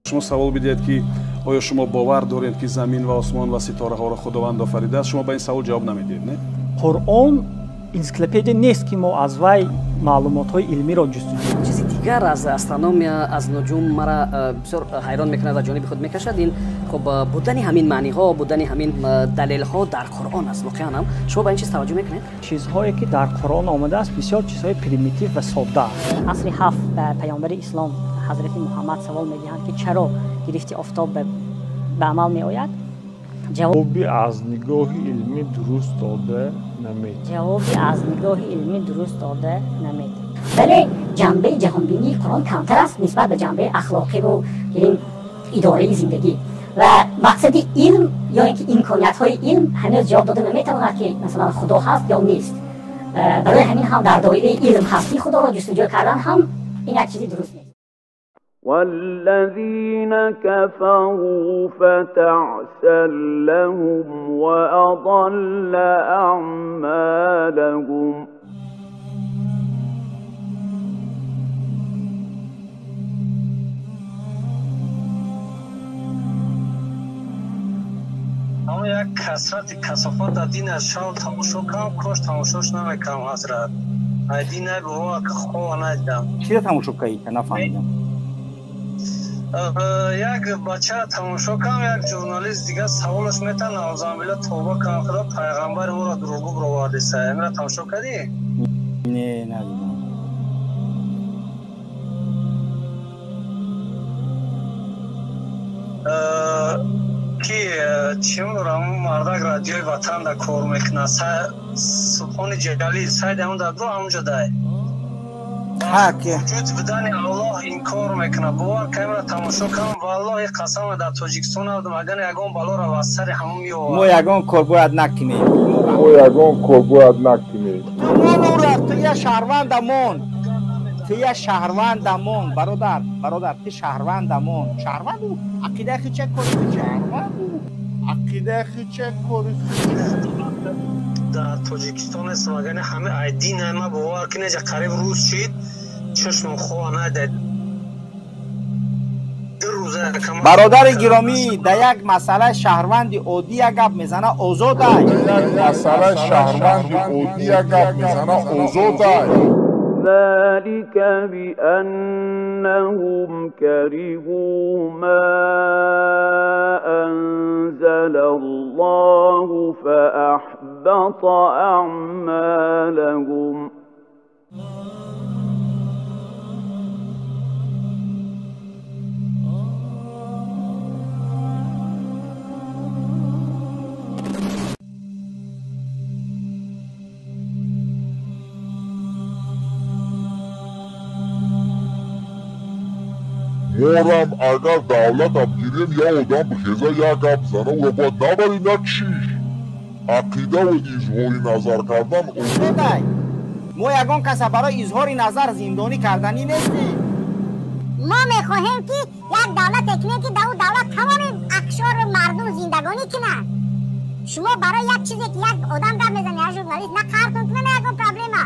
شما سوال بدید که آیا شما باور دارید که زمین و آسمان و ستاره ها را خداوند آفریده است؟ شما به این سوال جواب نمیدید، نه؟ قرآن انسیکلوپدیا نیست که ما از وی معلومات‌های علمی را جستجو. چیزی دیگر از استرونومیا از نجوم مرا بسیار حیران میکنه و جانب خود میکشد. این خب بودن همین معنی ها، بودن همین دلیل ها در قرآن است. واقعا هم شما به این چیز توجه میکنید؟ چیزهایی که در قرآن آمده است بسیار چیزهای پریمیتیو و ساده است. عصر 7 پیامبر اسلام حضرت محمد سوال می‌دهند که چرا گرفت آفتاب به عمل می‌آید؟ جوابی از نگاه علمی درست داده نمی‌دهد. جوابی از نگاه علمی درست داده نمی‌دهد. ولی جنبه جهانبینی قرآن کمتر است نسبت به جنبه اخلاقی و این اداره زندگی و مقصد علم یا اینکه امکانیت‌های علم هنوز جواب داده نمی‌تواند که مثلا خدا هست یا نیست. برای همین هم در دایره علم هستی خدا را جستجو کردن هم این یک چیزی درست نیست. والذين كفروا فتعسا لهم وأضل أعمالهم اما یک کثافت در دین از شال تماشا کنم کاش تماشاش نمیکنم حضرت. دین نگوه که خواه ندیدم. چی را تماشا کنی که نفهمیدم؟ یک بچه تماشا کنم، یک ژورنالیست دیگه سوالش میتن نعوذالله توبه کنم خدا پیغمبر او را دروغگو آورده سه. این را تماشا کردی؟ نه ندیدم. که چیم دارم مردک رادیوی وطن در کار میکنه سبحان جلالی ساید همون در برو همونجا دای وجود بدن الله این کار میکنه. باور که را تماشا کنم والله قسم در تاجیکستان بودم اگر یگان بالا را وسر همون میوارد ما یگان کار باید نکنیم. تو رفت یه شهروندمون تو شهروندمون برادر تو شهروندمون او عقیده خی چک کنی عقیده خی چک کنی در تاجیکستان است مگه همه ایدین همه باور کنه جا قریب روز شید چشم خواه نده برادر گرامی در یک مسئله شهروند عادی یک گپ میزنه آزاد ذلك بأنهم كرهوا ما أنزل الله فأحبط أعمالهم مورم اگر دولت بگیریم یا آدم بخیزه یا گپ زنه او را باید نبریم یا چی؟ عقیده و اظهاری نظر کردن اوزده ما یگان کسی برای اظهاری نظر زندانی کردنی نیستیم. ما میخواهیم که یک دولت اکنه که در دولت تمام اقشار مردم زندگانی کنن. شما برای یک چیزی که یک آدم در میزنی یا ژورنالیست نه کارتون کنه نه یکان پرابلمه